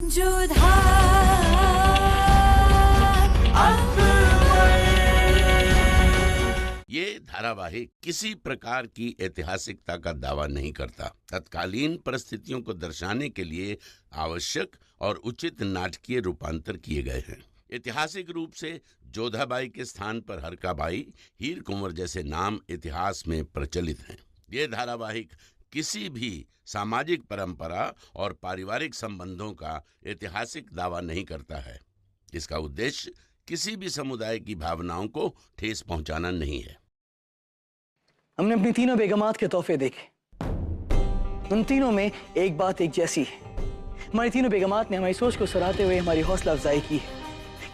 ये धारावाहिक किसी प्रकार की ऐतिहासिकता का दावा नहीं करता। तत्कालीन परिस्थितियों को दर्शाने के लिए आवश्यक और उचित नाटकीय रूपांतर किए गए हैं। ऐतिहासिक रूप से जोधाबाई के स्थान पर हरकाबाई, हीर कुंवर जैसे नाम इतिहास में प्रचलित हैं। ये धारावाहिक किसी भी सामाजिक परंपरा और पारिवारिक संबंधों का ऐतिहासिक दावा नहीं करता है। इसका उद्देश्य किसी भी समुदाय की भावनाओं को ठेस पहुंचाना नहीं है। हमने अपनी तीनों बेगमात के तोहफे देखे। उन तीनों में एक बात एक जैसी है। हमारी तीनों बेगमात ने हमारी सोच को सराहते हुए हमारी हौसला अफजाई की है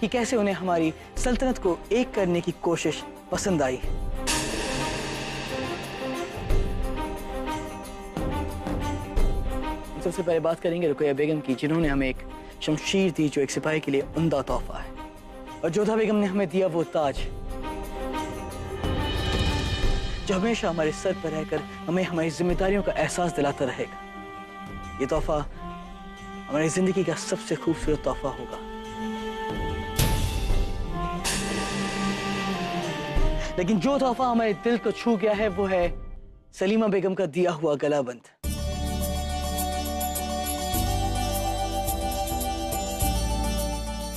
कि कैसे उन्हें हमारी सल्तनत को एक करने की कोशिश पसंद आई। सबसे पहले बात करेंगे रुकैया बेगम की, जिन्होंने हमें एक शमशीर दी जो एक सिपाही के लिए उम्दा तोहफा है, और जोधा बेगम ने हमें दिया वो ताज जो हमेशा हमारे सर पर रहकर हमें हमारी जिम्मेदारियों का एहसास दिलाता रहेगा। ये तोहफा हमारी जिंदगी का सबसे खूबसूरत तोहफा होगा। लेकिन जो तोहफा हमारे दिल को छू गया है वो है सलीमा बेगम का दिया हुआ गलाबंद।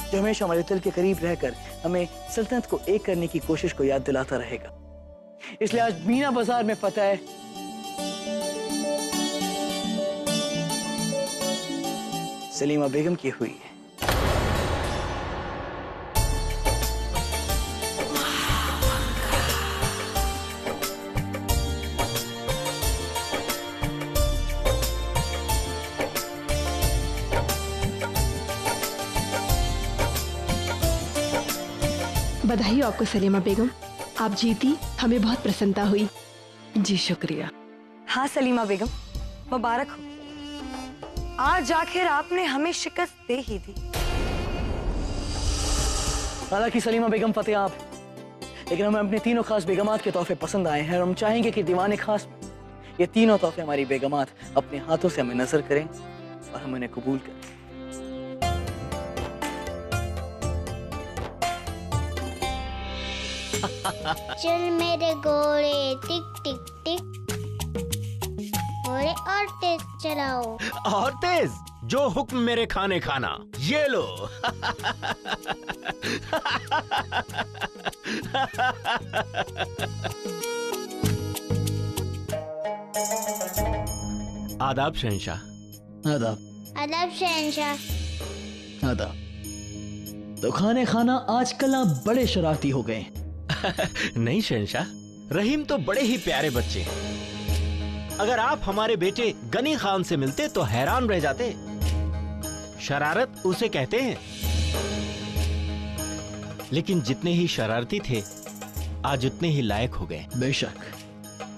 जो हमेशा हमारे दिल के करीब रहकर हमें सल्तनत को एक करने की कोशिश को याद दिलाता रहेगा। इसलिए आज मीना बाजार में फतह सलीमा बेगम की हुई है। बधाई हो आपको सलीमा बेगम, आप जीती, हमें बहुत प्रसन्नता हुई। जी शुक्रिया। हाँ सलीमा बेगम, मुबारक हो। आज आखिर आपने हमें शिकस्त दे ही दी। हालांकि सलीमा बेगम फतेह आप, लेकिन हमें अपने तीनों खास बेगमात के तोहफे पसंद आए हैं और हम चाहेंगे कि दीवाने खास ये तीनों तोहफे हमारी बेगमात अपने हाथों से हमें नजर करें और हम उन्हें कबूल करें। चल मेरे घोड़े टिक टिक टिक, घोड़े और तेज चलाओ। और तेज, जो हुक्म मेरे खाने खाना। ये लो। आदाब शहंशाह। आदाब। आदाब शहंशाह। आदाब। तो खाने खाना आजकल आप बड़े शरारती हो गए। नहीं शहंशाह, रहीम तो बड़े ही प्यारे बच्चे हैं। अगर आप हमारे बेटे गनी खान से मिलते तो हैरान रह जाते। शरारत उसे कहते हैं। लेकिन जितने ही शरारती थे आज उतने ही लायक हो गए। बेशक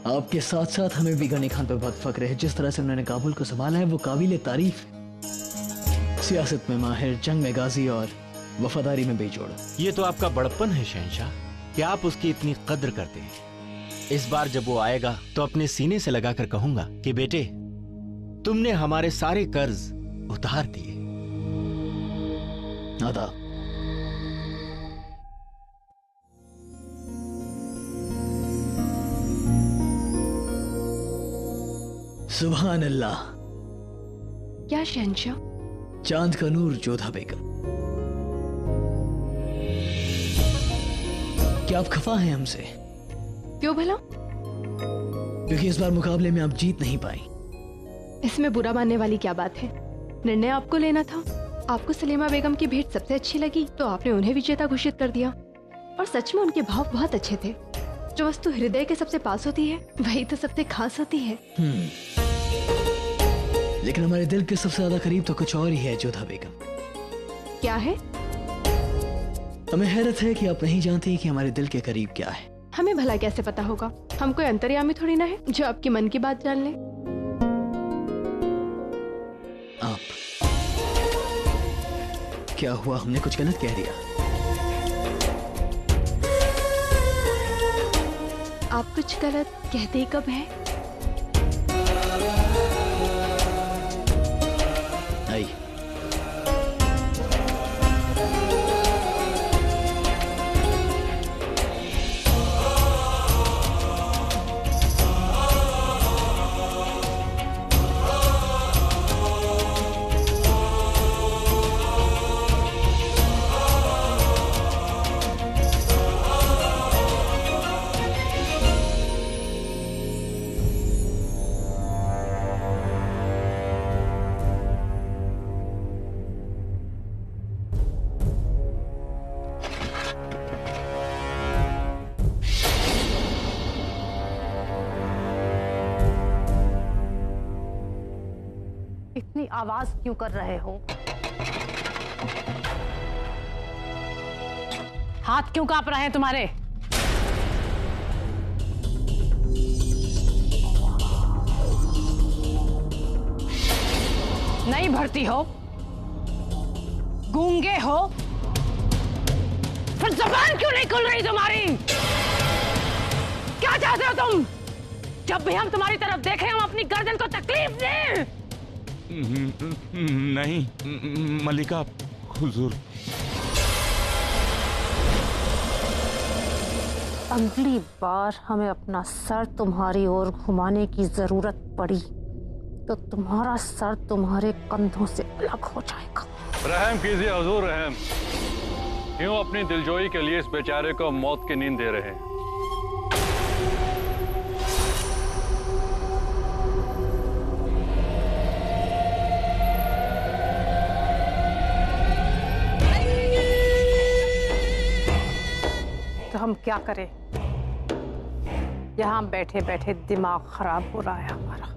आपके साथ साथ हमें भी गनी खान पर बहुत फख्र है। जिस तरह से उन्होंने काबुल को संभाला है वो काबिल तारीफ है। सियासत में माहिर, जंग में गाजी और वफादारी में बेजोड़। ये तो आपका बड़प्पन है शहंशाह कि आप उसकी इतनी कद्र करते हैं। इस बार जब वो आएगा तो अपने सीने से लगाकर कहूंगा कि बेटे, तुमने हमारे सारे कर्ज उतार दिए। आदाब। सुभान अल्लाह। क्या शहंशाह? चांद का नूर जोधा बेगम, क्या आप खफा हैं हमसे? क्यों भला? क्योंकि इस बार मुकाबले में आप जीत नहीं पाई। इसमें बुरा मानने वाली क्या बात है? निर्णय आपको लेना था। आपको सलीमा बेगम की भेंट सबसे अच्छी लगी तो आपने उन्हें विजेता घोषित कर दिया। और सच में उनके भाव बहुत अच्छे थे। जो वस्तु हृदय के सबसे पास होती है वही तो सबसे खास होती है। लेकिन हमारे दिल के सबसे ज्यादा करीब तो कुछ और ही है जोधा बेगम। क्या है? हमें हैरत है कि आप नहीं जानती कि हमारे दिल के करीब क्या है। हमें भला कैसे पता होगा? हम कोई अंतर्यामी थोड़ी ना है जो आपके मन की बात जान ले। आप क्या हुआ? हमने कुछ गलत कह दिया? आप कुछ गलत कहते कब है? आई इतनी आवाज क्यों कर रहे हो? हाथ क्यों कांप रहे हैं तुम्हारे? नहीं भरती हो? गूंगे हो? फिर जबान क्यों नहीं खुल रही तुम्हारी? क्या चाहते हो तुम? जब भी हम तुम्हारी तरफ देखें हम अपनी गर्दन को तकलीफ दें? नहीं मल्लिका, हुजूर। अगली बार हमें अपना सर तुम्हारी ओर घुमाने की जरूरत पड़ी तो तुम्हारा सर तुम्हारे कंधों से अलग हो जाएगा। रहम कीजिए हुजूर, रहम। क्यों अपनी दिलजोई के लिए इस बेचारे को मौत की नींद दे रहे हैं? तो हम क्या करें? यहाँ बैठे बैठे दिमाग खराब हो रहा है हमारा।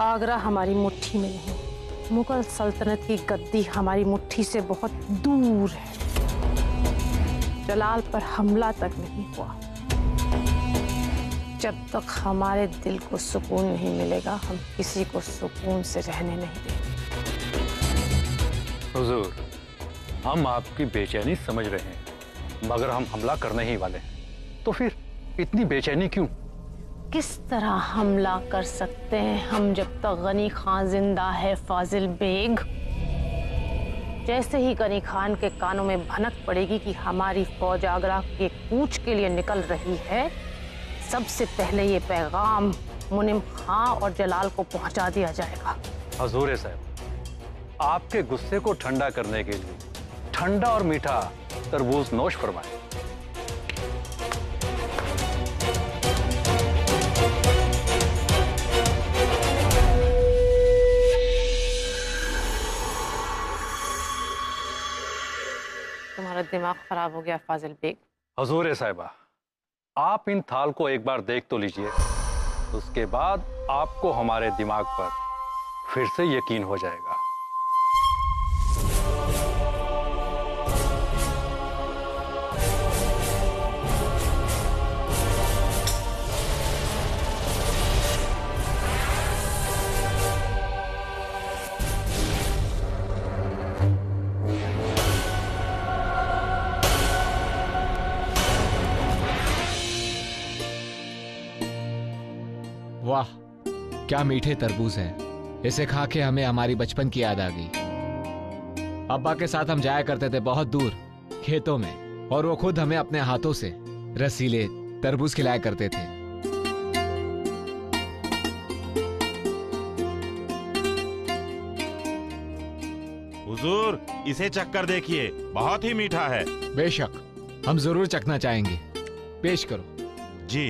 आगरा हमारी मुट्ठी में नहीं, मुगल सल्तनत की गद्दी हमारी मुट्ठी से बहुत दूर है। जलाल पर हमला तक नहीं हुआ। जब तक हमारे दिल को सुकून नहीं मिलेगा हम किसी को सुकून से रहने नहीं देंगे। हुजूर, हम आपकी बेचैनी समझ रहे हैं, मगर हम हमला करने ही वाले हैं। तो फिर इतनी बेचैनी क्यों? किस तरह हमला कर सकते हैं हम जब तक गनी खान जिंदा है फाजिल बेग? जैसे ही गनी खान के कानों में भनक पड़ेगी कि हमारी फौज आगरा के कूच के लिए निकल रही है, सबसे पहले ये पैगाम मुनिम खां और जलाल को पहुंचा दिया जाएगा। हुजूर साहब, आपके गुस्से को ठंडा करने के लिए ठंडा और मीठा तरबूज नोश फरमाएं। तुम्हारा दिमाग खराब हो गया फाजिल बेग। हुजूर साहिबा, आप इन थाल को एक बार देख तो लीजिए, उसके बाद आपको हमारे दिमाग पर फिर से यकीन हो जाएगा। वाह, क्या मीठे तरबूज हैं। इसे खा के हमें हमारी बचपन की याद आ गई। अब्बा के साथ हम जाया करते थे बहुत दूर खेतों में, और वो खुद हमें अपने हाथों से रसीले तरबूज खिलाया करते थे। हुजूर, इसे चखकर देखिए, बहुत ही मीठा है। बेशक, हम जरूर चखना चाहेंगे। पेश करो। जी।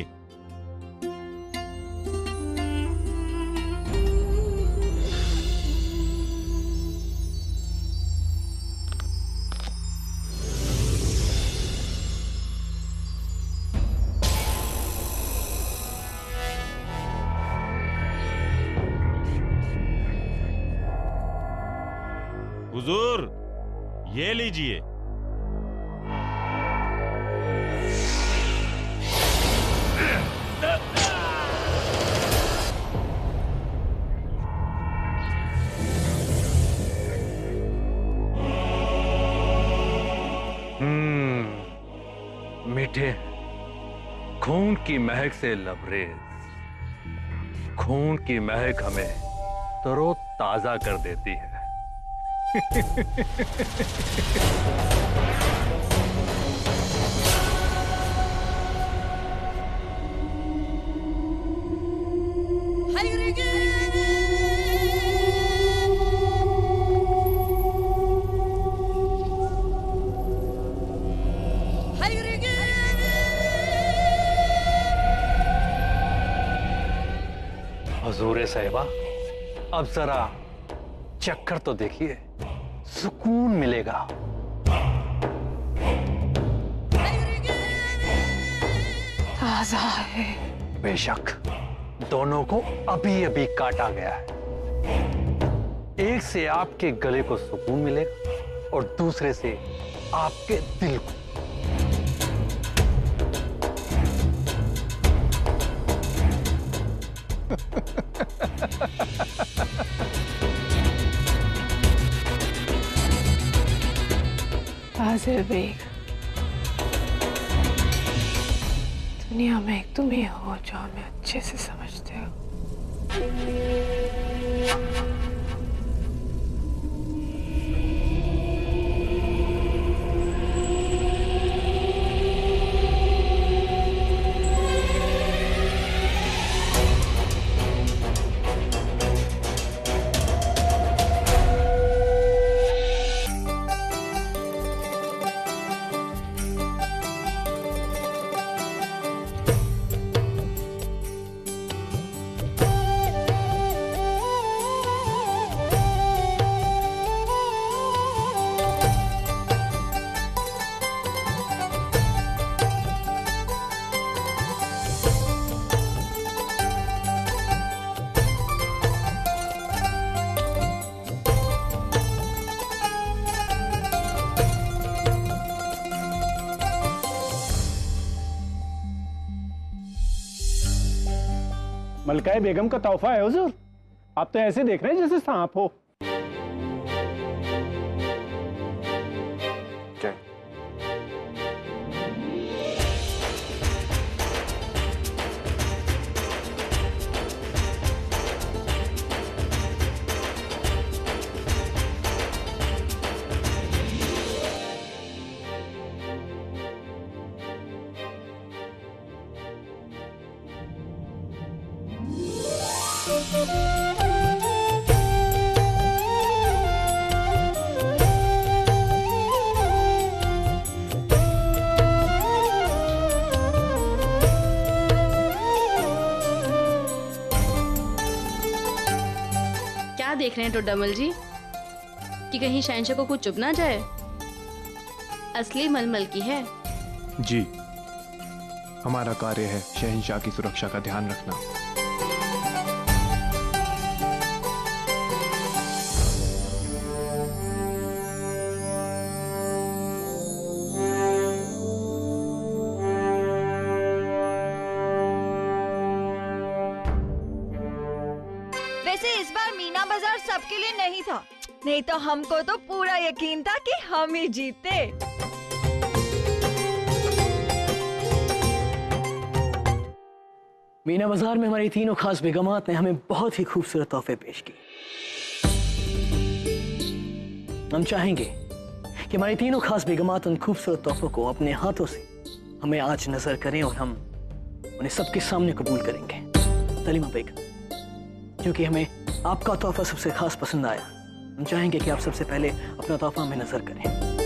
हुजूर, ये लीजिए। मीठे, खून की महक से लबरेज। खून की महक हमें तरो ताजा कर देती है। हुजूर साहिबा, अब जरा चक्कर तो देखिए, सुकून मिलेगा। ताजा है। बेशक, दोनों को अभी अभी काटा गया है। एक से आपके गले को सुकून मिलेगा और दूसरे से आपके दिल को। फाजिल बेग, दुनिया में एक तुम ही हो जो हमें अच्छे से समझते हो। मलकाए बेगम का तोहफा है हुजूर। आप तो ऐसे देख रहे हैं जैसे सांप हो। क्या? क्या देख रहे हैं टोडामल जी कि कहीं शहंशाह को कुछ चुभ ना जाए? असली मलमल की है। जी, हमारा कार्य है शहंशाह की सुरक्षा का ध्यान रखना। वैसे इस बार मीना बाजार सबके लिए नहीं था, नहीं तो हमको तो पूरा यकीन था कि हम ही जीते। मीना बाजार में हमारी तीनों खास बेगमात ने हमें बहुत ही खूबसूरत तोहफे पेश किए। हम चाहेंगे कि हमारी तीनों खास बेगमात उन खूबसूरत तोहफों को अपने हाथों से हमें आज नजर करें और हम उन्हें सबके सामने कबूल करेंगे। सलीमा बेगम, क्योंकि हमें आपका तोहफा सबसे खास पसंद आया, हम चाहेंगे कि आप सबसे पहले अपना तोहफा हमें नजर करें।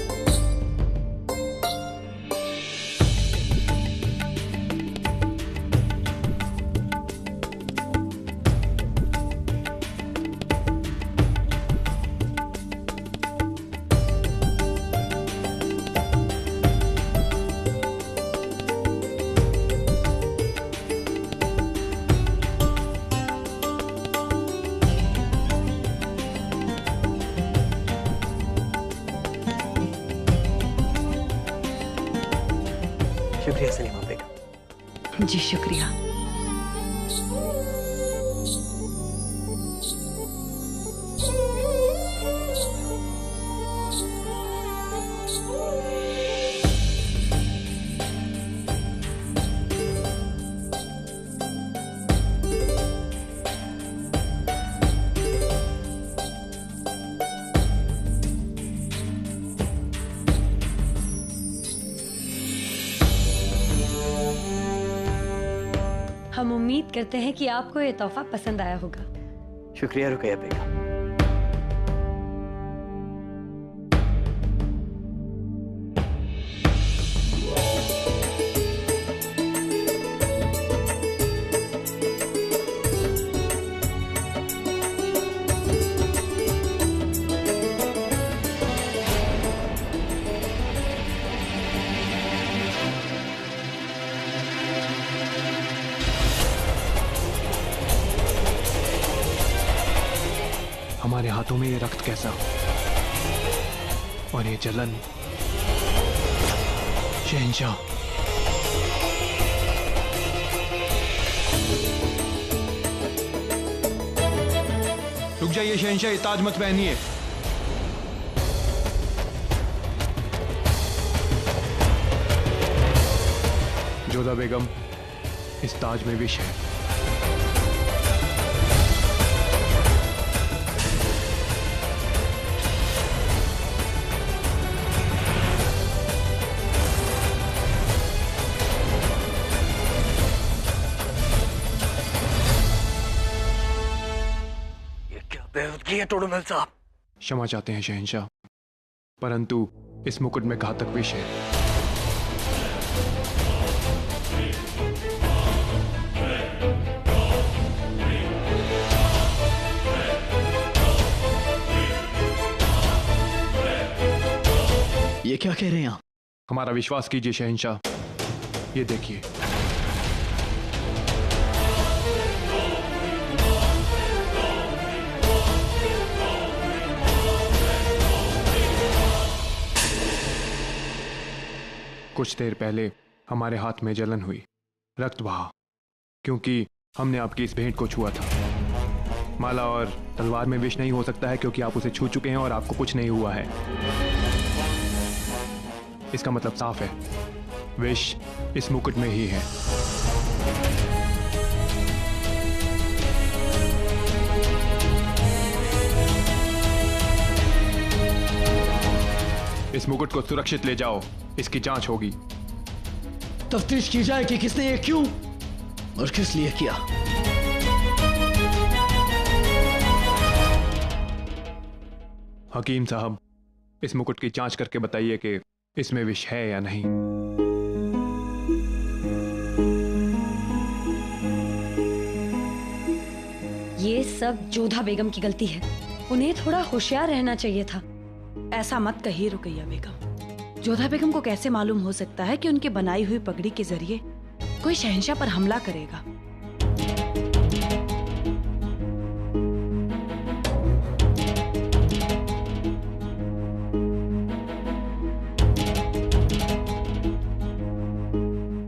शुक्रिया सलीमा बेगम। जी शुक्रिया। हम उम्मीद करते हैं कि आपको ये तोहफा पसंद आया होगा। शुक्रिया रुकैया बेगम। हाथों में ये रक्त कैसा और ये जलन? शहंशाह, रुक जाइए शहंशाह, ये ताज मत पहनिए। जोधा बेगम, इस ताज में विष है। बेहूदगी है टोडरमल साहब। क्षमा चाहते हैं शहंशाह, परंतु इस मुकुट में घातक विष है। ये क्या कह रहे हैं आप? हमारा विश्वास कीजिए शहंशाह, ये देखिए। कुछ देर पहले हमारे हाथ में जलन हुई, रक्त बहा, क्योंकि हमने आपकी इस भेंट को छुआ था। माला और तलवार में विष नहीं हो सकता है क्योंकि आप उसे छू चुके हैं और आपको कुछ नहीं हुआ है। इसका मतलब साफ है, विष इस मुकुट में ही है। इस मुकुट को सुरक्षित ले जाओ, इसकी जांच होगी। तफ्तीश की जाए कि किसने ये क्यों और किस लिए किया। हकीम साहब, इस मुकुट की जांच करके बताइए कि इसमें विष है या नहीं। ये सब जोधा बेगम की गलती है। उन्हें थोड़ा होशियार रहना चाहिए था। ऐसा मत कहिए रुकैया बेगम। जोधा बेगम को कैसे मालूम हो सकता है कि उनके बनाई हुई पगड़ी के जरिए कोई शहंशाह पर हमला करेगा।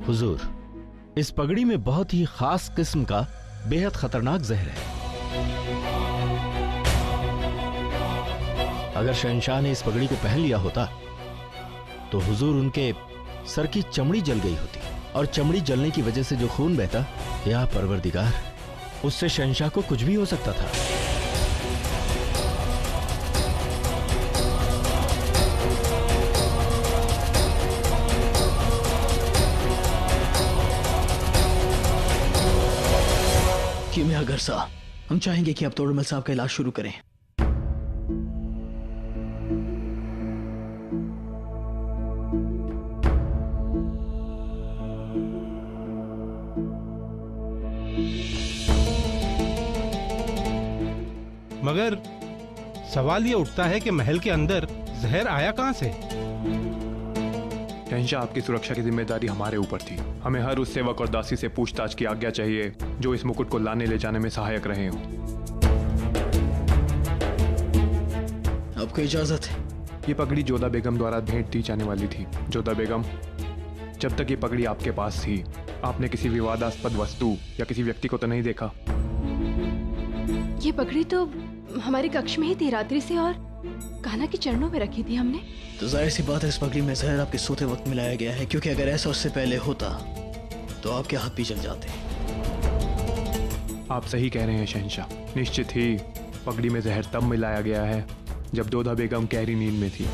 हुजूर, इस पगड़ी में बहुत ही खास किस्म का बेहद खतरनाक जहर है। अगर शहंशाह ने इस पगड़ी को पहन लिया होता तो हुजूर उनके सर की चमड़ी जल गई होती, और चमड़ी जलने की वजह से जो खून बहता, या परवरदिगार, उससे शहंशाह को कुछ भी हो सकता था। कीमिया अगर साहब, हम चाहेंगे कि आप तोड़मल साहब का इलाज शुरू करें। मगर सवाल ये उठता है कि महल के अंदर जहर आया कहां से? शहंशाह, आपकी सुरक्षा की जिम्मेदारी हमारे ऊपर थी। हमें हर उस सेवक और दासी से पूछताछ की आज्ञा चाहिए जो इस मुकुट को लाने ले जाने में सहायक रहे हों। आपको इजाजत है? ये पगड़ी जोधा बेगम द्वारा भेंट दी जाने वाली थी। जोधा बेगम, जब तक ये पगड़ी आपके पास थी, आपने किसी विवादास्पद वस्तु या किसी व्यक्ति को तो नहीं देखा? ये पगड़ी तो हमारे कक्ष में ही थी रात्रि से, और कान्हा के चरणों में रखी थी हमने। तो जाहिर सी बात है इस पगड़ी में जहर आपके सोते वक्त मिलाया गया है, क्योंकि अगर ऐसा उससे पहले होता तो आपके हाथ भी जल जाते। आप सही कह रहे हैं शहंशाह। निश्चित ही पगड़ी में जहर तब मिलाया गया है जब जोधा बेगम गहरी नींद में थी।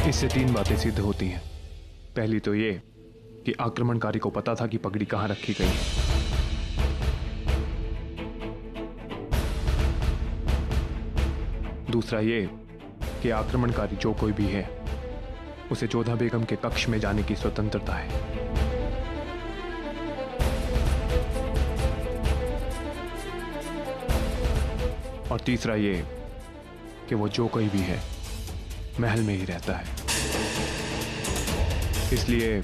इससे 3 बातें सिद्ध होती हैं। पहली तो ये कि आक्रमणकारी को पता था कि पगड़ी कहां रखी गई है। दूसरा ये कि आक्रमणकारी जो कोई भी है, उसे जोधा बेगम के कक्ष में जाने की स्वतंत्रता है। और तीसरा ये कि वो जो कोई भी है महल में ही रहता है, इसलिए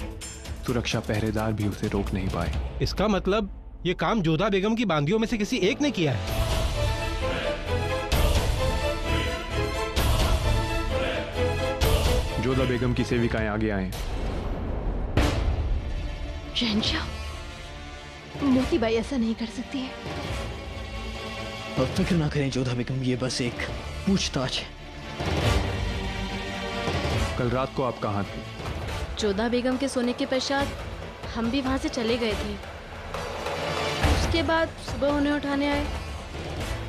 सुरक्षा पहरेदार भी उसे रोक नहीं पाए। इसका मतलब ये काम जोधा बेगम की बांदियों में से किसी एक ने किया है। जोधा बेगम की सेविकाएं आगे आए। शहंशाह, मोतीबाई ऐसा नहीं कर सकती है। अब फिक्र ना करें जोधा बेगम, ये बस एक पूछताछ है। कल रात को आप कहाँ थे? जोधा बेगम के सोने के पश्चात हम भी वहां से चले गए थे। उसके बाद सुबह उन्हें उठाने आए,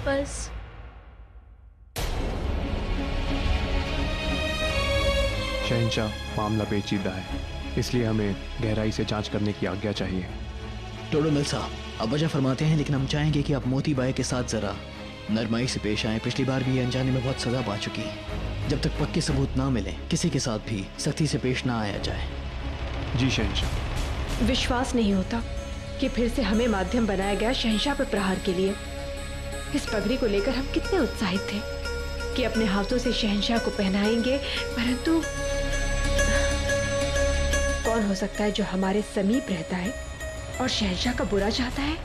बस। शहंशाह, मामला पेचीदा है, इसलिए हमें गहराई से जांच करने की आज्ञा चाहिए। टोडरमल साहब, आप वजह फरमाते हैं, लेकिन हम चाहेंगे कि आप मोतीबाई के साथ जरा नरमाई से पेश आएं। पिछली बार भी ये अनजाने में बहुत सजा पा चुकी है। जब तक पक्के सबूत ना मिले, किसी के साथ भी सख्ती से पेश ना आया जाए। जी शहंशाह। विश्वास नहीं होता कि फिर से हमें माध्यम बनाया गया शहंशाह पर प्रहार के लिए। इस पगड़ी को लेकर हम कितने उत्साहित थे कि अपने हाथों से शहंशाह को पहनाएंगे, परंतु कौन हो सकता है जो हमारे समीप रहता है और शहंशाह का बुरा चाहता है?